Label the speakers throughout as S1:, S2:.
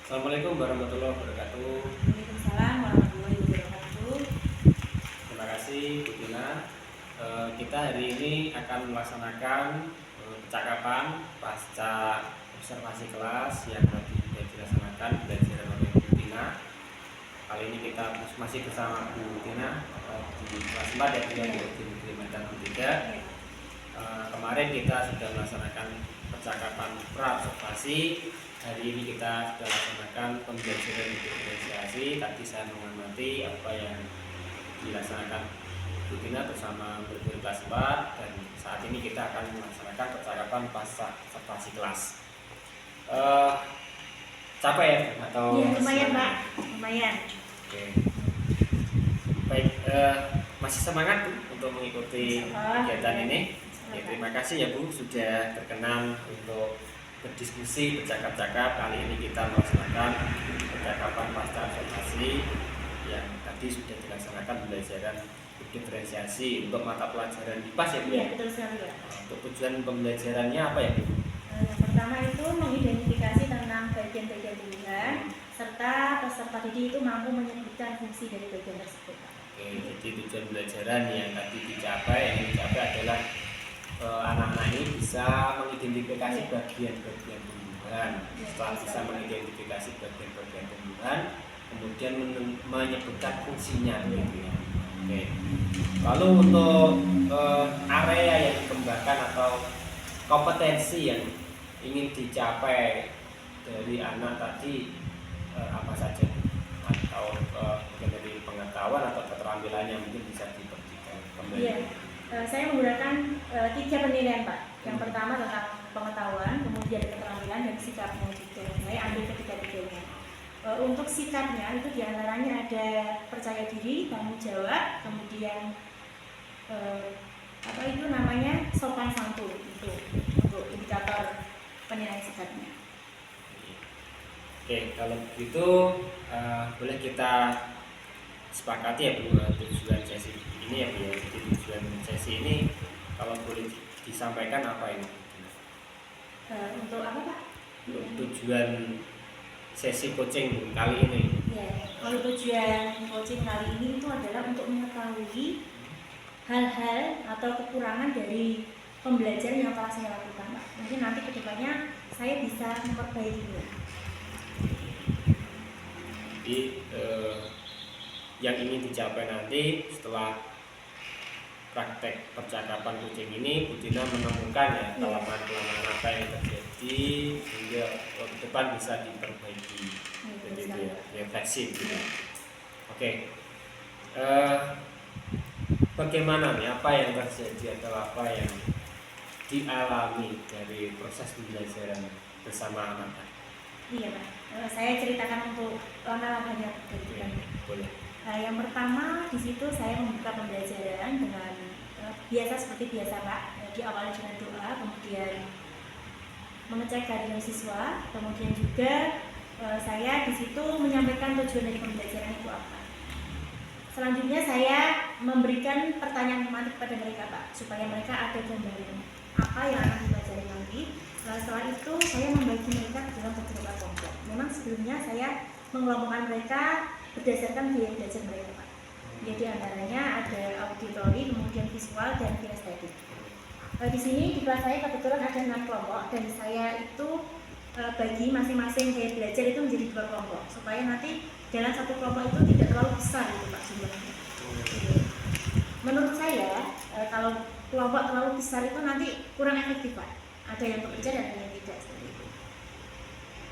S1: Assalamualaikum warahmatullahi wabarakatuh.
S2: Waalaikumsalam warahmatullahi wabarakatuh.
S1: Terima kasih Bu Tina. Kita hari ini akan melaksanakan percakapan pasca observasi kelas yang tadi sudah dilaksanakan belajar oleh Bu Tina. Kali ini kita masih bersama Bu Tina di kelas 4 ya, di Medan 3. Kemarin kita sudah melaksanakan percakapan pra-observasi. Hari ini kita sudah laksanakan pembelajaran diferensiasi. Tadi saya mengamati apa yang dilaksanakan Bu Tina bersama murid kelas 4, dan saat ini kita akan melaksanakan percakapan pasca observasi kelas. Capek ya atau?
S2: Iya, lumayan Pak, lumayan.
S1: Oke. Baik, masih semangat Bu untuk mengikuti kegiatan ini. Ya, terima kasih ya Bu sudah berkenan untuk berdiskusi, bercakap-cakap. Kali ini kita melaksanakan percakapan pasca observasi yang tadi sudah dilaksanakan pembelajaran diferensiasi untuk mata pelajaran IPAS ya Bu.
S2: Iya, betul sekali Pak.
S1: Untuk tujuan pembelajarannya apa ya Bu?
S2: Yang pertama itu mengidentifikasi tentang bagian-bagian tumbuhan serta peserta didik itu mampu menyebutkan fungsi dari bagian tersebut Pak.
S1: Oke, jadi tujuan pembelajaran yang tadi dicapai adalah anak-anak ini bisa mengidentifikasi bagian-bagian tumbuhan. Setelah bisa mengidentifikasi bagian-bagian tumbuhan, kemudian menyebutkan fungsinya. Oke. Lalu untuk area yang dikembangkan atau kompetensi yang ingin dicapai dari anak tadi apa saja? Atau mungkin dari pengetahuan atau keterampilannya mungkin bisa diberikan kembali.
S2: Iya. Saya menggunakan 3 penilaian Pak. Yang pertama tentang pengetahuan, kemudian keterampilan dan sikapnya juga. Saya ambil ketiga-tiganya. Untuk sikapnya itu diantaranya ada percaya diri, tanggung jawab, kemudian sopan santun itu untuk indikator penilaian sikapnya.
S1: Oke, kalau begitu boleh kita sepakati ya Bu, tujuan sesi ini ya Bu. Jadi tujuan sesi ini kalau boleh disampaikan apa ini?
S2: Untuk apa Pak?
S1: Untuk tujuan sesi coaching kali ini.
S2: Ya, kalau tujuan coaching kali ini itu adalah untuk mengetahui hal-hal atau kekurangan dari pembelajaran yang telah saya lakukan Pak. Mungkin nanti kedepannya saya bisa memperbaikinya.
S1: Jadi yang ingin dicapai nanti setelah praktek percakapan coaching ini, Bu Tina menemukan ya kelemahan-kelemahan apa yang terjadi sehingga ke depan bisa diperbaiki. Jadi refleksi gitu. Oke. Bagaimana nih, apa yang terjadi atau apa yang dialami dari proses pembelajaran bersama anak?
S2: Iya Pak, saya ceritakan untuk langkah-langkahnya.
S1: Boleh.
S2: Yang pertama di situ saya membuka pembelajaran dengan biasa seperti biasa Pak. Diawali dengan doa, kemudian mengecek kehadiran siswa, kemudian juga saya di situ menyampaikan tujuan dari pembelajaran itu apa. Selanjutnya saya memberikan pertanyaan tematik kepada mereka Pak, supaya mereka ada gambaran apa yang akan dipelajari nanti. Setelah itu saya membagi mereka ke dalam beberapa kelompok. Memang sebelumnya saya mengelompokkan mereka berdasarkan gaya belajar mereka Pak. Jadi antaranya ada auditori, kemudian visual dan kinestetik. Di sini di kelas saya kebetulan ada 6 kelompok dan saya itu bagi masing-masing gaya belajar itu menjadi 2 kelompok supaya nanti dalam satu kelompok itu tidak terlalu besar gitu Pak jumlahnya. Menurut saya kalau kelompok terlalu besar itu nanti kurang efektif Pak. Ada yang bekerja dan ada yang tidak seperti itu.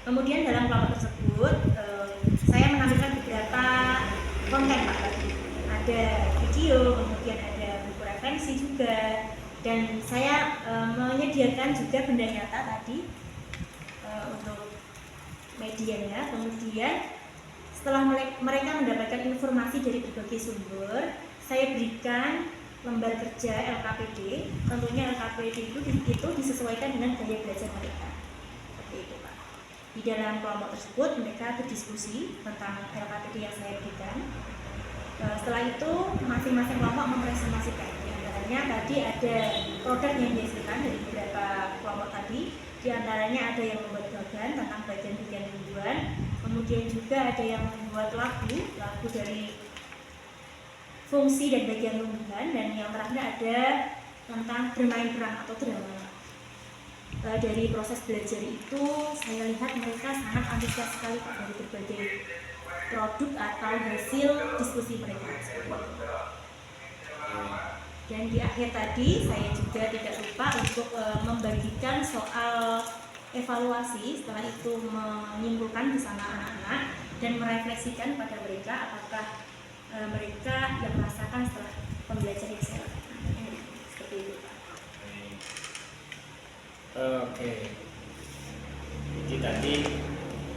S2: Kemudian dalam kelompok tersebut saya menampilkan beberapa konten Pak tadi. Ada video, kemudian ada buku referensi juga, dan saya menyediakan juga benda nyata tadi untuk medianya. Kemudian setelah mereka mendapatkan informasi dari berbagai sumber, saya berikan lembar kerja LKPD. Tentunya LKPD itu disesuaikan dengan gaya belajar mereka. Seperti itu Pak. Di dalam kelompok tersebut mereka berdiskusi tentang LKPD yang saya berikan. Setelah itu masing-masing kelompok mempresentasikan. Di antaranya tadi ada produk yang dihasilkan dari beberapa kelompok tadi, Di antaranya ada yang membuat bagan tentang bagian-bagian tumbuhan, kemudian juga ada yang membuat lagu dari fungsi dan bagian tumbuhan, dan yang terakhir ada tentang bermain peran atau drama. Dari proses belajar itu saya lihat mereka sangat antusias sekali Pak dari berbagai produk atau hasil diskusi mereka. Dan di akhir tadi saya juga tidak lupa untuk membagikan soal evaluasi, setelah itu menyimpulkan bersama anak-anak dan merefleksikan pada mereka apakah mereka yang merasakan setelah pembelajaran yang saya lakukan. Seperti itu Pak.
S1: Oke. Jadi tadi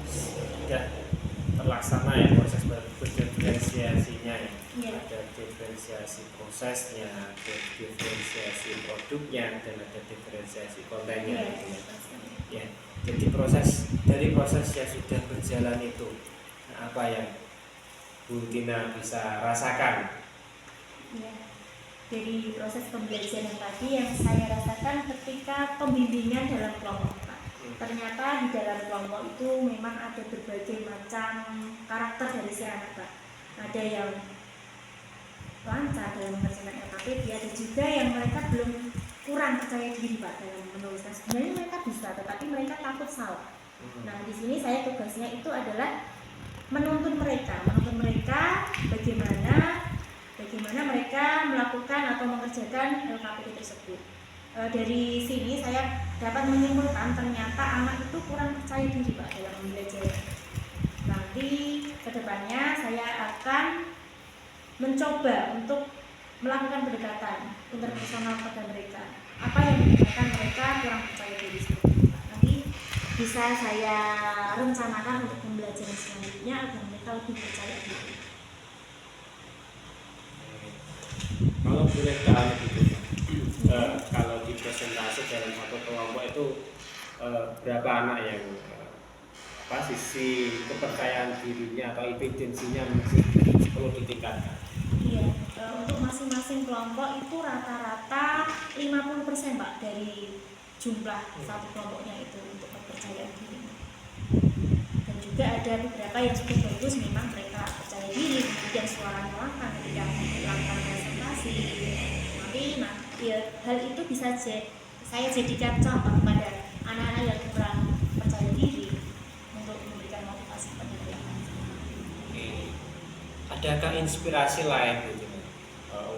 S1: sudah terlaksana ya proses diferensiasinya ya.
S2: Yeah.
S1: Ada diferensiasi prosesnya, ada diferensiasi produknya, dan ada diferensiasi kontennya. Ya. Jadi dari proses yang sudah berjalan itu, apa yang Bu Tina bisa rasakan?
S2: Ya. Dari proses pembelajaran tadi yang saya rasakan ketika pembimbingan dalam kelompok Pak. Ternyata di dalam kelompok itu memang ada berbagai macam karakter dari si anak Pak. Ada yang lancar dalam mengerjakan LKPD, ada juga yang mereka belum kurang percaya diri Pak dalam menuliskan. Sebenarnya mereka bisa, tetapi mereka takut salah. Nah di sini saya tugasnya itu adalah menuntun mereka bagaimana mereka melakukan atau mengerjakan LKPD tersebut. Dari sini saya dapat menyimpulkan ternyata anak itu kurang percaya diri Pak dalam belajar. Nanti kedepannya saya akan mencoba untuk melakukan pendekatan interpersonal pada mereka. Apa yang menyebabkan mereka kurang percaya diri seperti itu. Nanti bisa saya rencanakan untuk pembelajaran selanjutnya agar mereka lebih percaya diri.
S1: Kalau boleh tahu gitu, kalau di presentasi dalam satu kelompok itu berapa anak yang sisi kepercayaan dirinya atau evidensinya masih perlu ditingkatkan?
S2: Iya, untuk masing-masing kelompok itu rata-rata 50% Pak dari jumlah satu kelompoknya itu untuk kepercayaan diri. Dan juga ada beberapa yang cukup bagus, memang mereka percaya diri, kemudian suaranya lantang ketika melakukan presentasi. Nanti hal itu bisa saya jadikan contoh kepada anak-anak yang kurang percaya diri untuk memberikan motivasi kepada mereka.
S1: Adakah inspirasi lain gitu,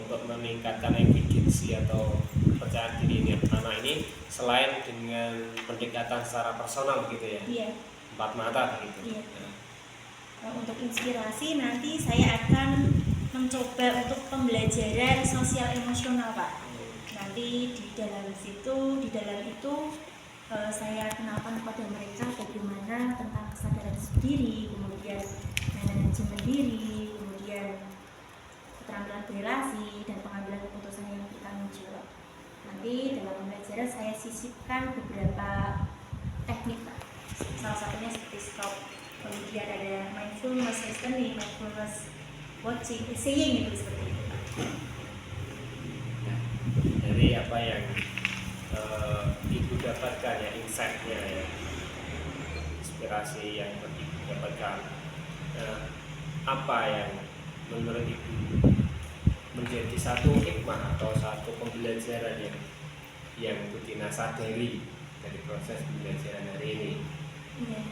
S1: untuk meningkatkan evidensi atau kepercayaan diri anak ini selain dengan pendekatan secara personal gitu ya?
S2: Iya.
S1: Empat mata gitu.
S2: Iya. Untuk inspirasi nanti saya akan mencoba untuk pembelajaran sosial emosional Pak. Nanti di dalam itu saya kenalkan kepada mereka bagaimana tentang kesadaran diri, kemudian manajemen diri, kemudian keterampilan berrelasi dan pengambilan keputusan yang bertanggung jawab. Nanti dalam pembelajaran saya sisipkan beberapa teknik Pak. Salah satunya seperti stop, kemudian ada mindfulness listening, mindfulness watching, seeing itu seperti itu Pak.
S1: Dari apa yang Ibu dapatkan ya, insight-nya ya, inspirasi yang Ibu dapatkan, apa yang menurut Ibu menjadi satu hikmah atau satu pembelajaran yang Bu Tina sadari dari proses pembelajaran hari ini?
S2: Ya,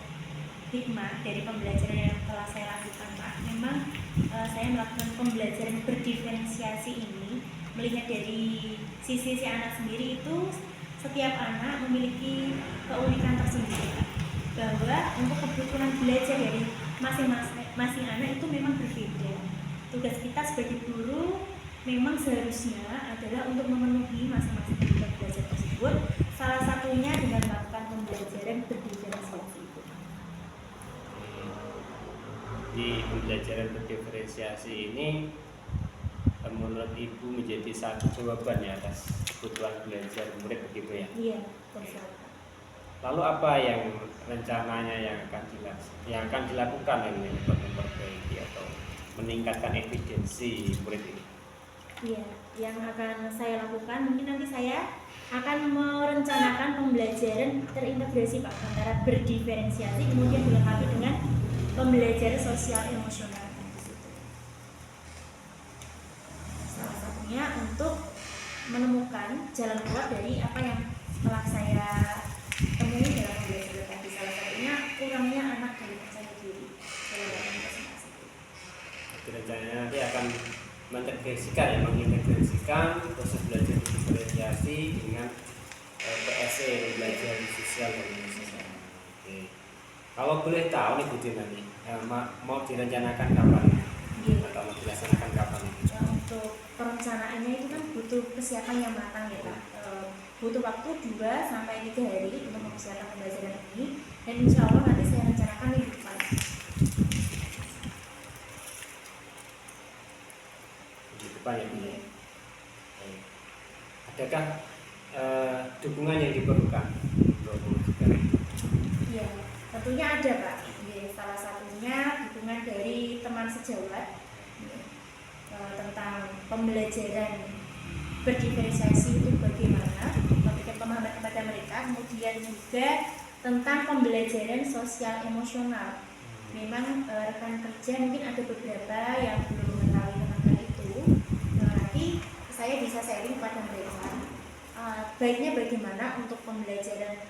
S2: hikmah dari pembelajaran yang telah saya lakukan Pak, memang saya melakukan pembelajaran berdiferensiasi ini melihat dari sisi si anak sendiri. Itu setiap anak memiliki keunikan tersendiri Pak, bahwa untuk kebutuhan belajar dari masing-masing anak itu memang berbeda. Tugas kita sebagai guru memang seharusnya adalah untuk memenuhi masing-masing kebutuhan belajar tersebut, salah satunya dengan melakukan pembelajaran berdiferensiasi itu.
S1: Di pembelajaran berdiferensiasi ini menurut Ibu menjadi satu jawaban ya atas kebutuhan belajar murid begitu ya?
S2: Iya, betul.
S1: Lalu apa yang rencananya yang akan dilakukan ini untuk memperbaiki atau meningkatkan evidensi murid ini?
S2: Iya, yang akan saya lakukan mungkin nanti saya akan merencanakan pembelajaran terintegrasi Pak, antara berdiferensiasi kemudian dilengkapi dengan pembelajaran sosial emosional. Salah satunya untuk menemukan jalan keluar dari apa yang telah saya temui dalam pembelajaran tadi. Salah satunya kurangnya anak dari percaya diri dalam presentasi.
S1: Rencananya nanti akan mengintegrasikan proses belajar diferensiasi dengan PSE, belajar sosial dan sosial. Oke. Kalau boleh tahu nih Bu Dina nih, mau direncanakan kapan? Atau mau dilaksanakan kapan?
S2: Ya, untuk perencanaannya itu kan butuh kesiapan yang matang ya Pak. Butuh waktu 2 sampai 3 hari untuk mempersiapkan pembelajaran ini, dan insya Allah nanti saya rencanakan minggu depan.
S1: Ya, adakah dukungan yang diperlukan untuk mewujudkan itu?
S2: Iya, tentunya ada Pak. Salah satunya dukungan dari teman sejawat tentang pembelajaran berdiferensiasi itu bagaimana, memberikan pemahaman kepada mereka, kemudian juga tentang pembelajaran sosial emosional. Memang rekan kerja mungkin ada beberapa yang belum mengetahui tentang itu. Nanti saya bisa sharing kepada mereka baiknya bagaimana untuk pembelajaran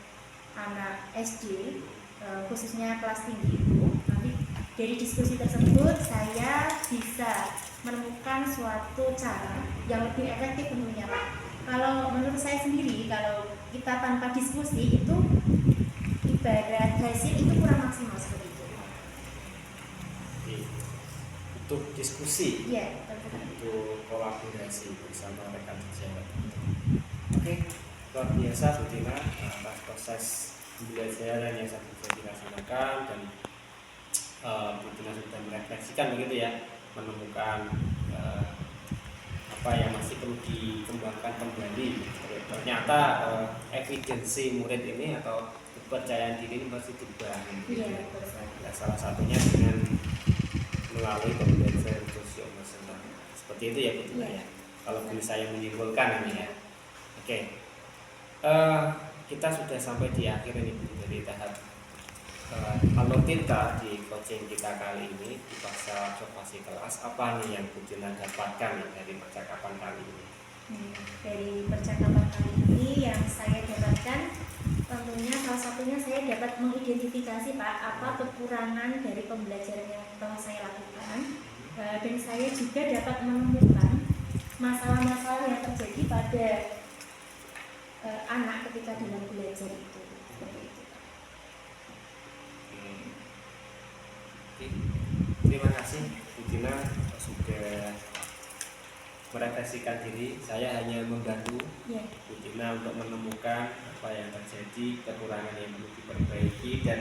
S2: anak SD, khususnya kelas tinggi itu. Nanti dari diskusi tersebut saya bisa menemukan suatu cara yang lebih efektif tentunya Pak. Kalau menurut saya sendiri, kalau kita tanpa diskusi itu ibarat hasil itu kurang maksimal seperti itu.
S1: Untuk diskusi,
S2: ya,
S1: untuk kolaborasi bersama rekan kerja. Oke, luar biasa Bu Dina atas proses pembelajaran yang sudah dilaksanakan, dan Bu Dina sudah merefleksikan begitu ya, menemukan apa yang masih perlu dikembangkan kembali. Ternyata evidensi murid ini atau kepercayaan diri ini masih dibangun.
S2: Iya,
S1: salah satunya dengan melalui pembelajaran sosial emosional. Seperti itu ya Bu Dina ya. Kalau boleh saya menyimpulkan ini ya. Oke. Kita sudah sampai di akhir ini dari tahap alutita di coaching kita kali ini di fase observasi kelas. Apa nih yang Bu Dina dapatkan dari percakapan kali ini?
S2: Dari percakapan kali ini yang saya dapatkan, tentunya salah satunya saya dapat mengidentifikasi Pak apa kekurangan dari pembelajaran yang telah saya lakukan, dan saya juga dapat menemukan masalah-masalah yang terjadi pada anak ketika dalam belajar itu. Seperti itu.
S1: Terima kasih Bu Dina sudah merefleksikan diri. Saya hanya membantu Bu Dina untuk menemukan apa yang terjadi, kekurangan yang perlu diperbaiki, dan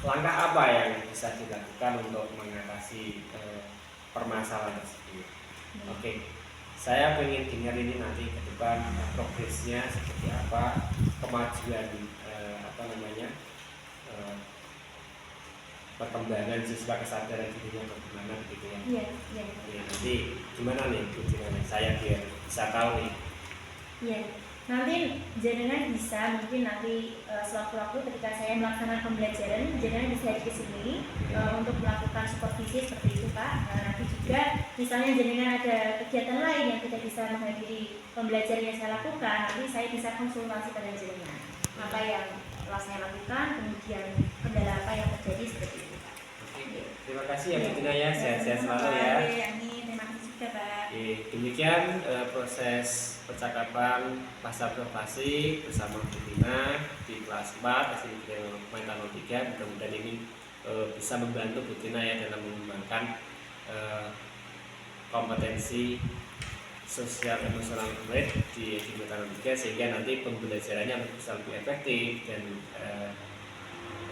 S1: langkah apa yang bisa dilakukan untuk mengatasi permasalahan tersebut. Oke. Saya pengen dengar ini nanti ke depan progresnya seperti apa, kemajuan perkembangan siswa, kesadaran dirinya bagaimana gitu ya.
S2: Iya.
S1: Nanti gimana nih Bu Dina? Saya biar bisa tahu nih.
S2: Iya. Nanti jenengan bisa mungkin nanti sewaktu-waktu ketika saya melaksanakan pembelajaran, jenengan bisa ke sini untuk melakukan supervisi seperti itu Pak. Nanti juga misalnya jenengan ada kegiatan lain yang tidak bisa menghadiri pembelajaran yang saya lakukan, nanti saya bisa konsultasi pada jenengan apa yang telah saya lakukan, kemudian kendala apa yang terjadi seperti itu Pak.
S1: Terima kasih ya Bu Dina ya, sehat-sehat selalu ya.
S2: Terima kasih juga Pak.
S1: Demikian proses percakapan pasca observasi bersama Bu Dina di kelas 4 SD Mental 03. Mudah-mudahan ini bisa membantu Bu Dina ya dalam mengembangkan kompetensi sosial emosional murid di SD Mental 03, sehingga nanti pembelajarannya bisa lebih efektif dan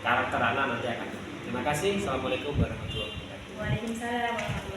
S1: karakter anak nanti akan. Terima kasih. Assalamualaikum warahmatullahi wabarakatuh.
S2: Waalaikumsalam warahmatullahi wabarakatuh.